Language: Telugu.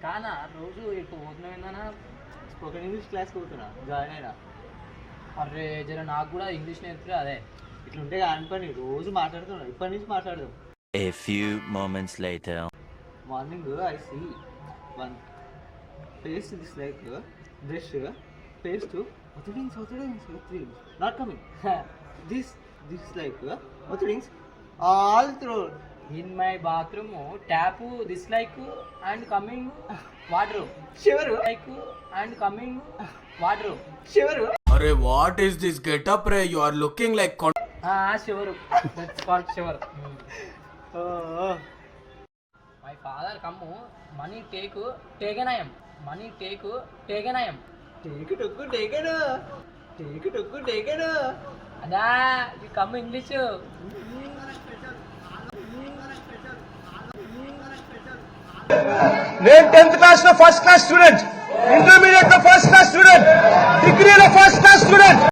కానా రోజు ఎక్కువ పోతున్నావు ఏందన్నా? స్పోకెన్ ఇంగ్లీష్ క్లాస్కి పోతున్నా, జాయిన్ అయినా. అరే జర నాకు కూడా ఇంగ్లీష్ నేర్పుతుంది అదే. ఇట్లుంటే కాని పని, రోజు మాట్లాడుతున్నా. ఇప్పటి నుంచి మాట్లాడదాం. A few moments later. Morning I see one paste this like brush paste ఒత్తిడింగ్స్ నాట్ కమింగ్ దిస్ లైక్ ఒత్తిడింగ్స్ all through in my bathroom tap this like and coming water shiver like and coming water shiver. Arey, what is this getup, Ray? You are looking like shiver that's called shiver. My father come money టేకెనయం మనీ టేకెనయం take took taken take took taken. అదా యు కమ్ ఇంగ్లీష్. నేను 10th క్లాస్ లో ఫస్ట్ క్లాస్ స్టూడెంట్, ఇంటర్మీడియట్ లో ఫస్ట్ క్లాస్ స్టూడెంట్.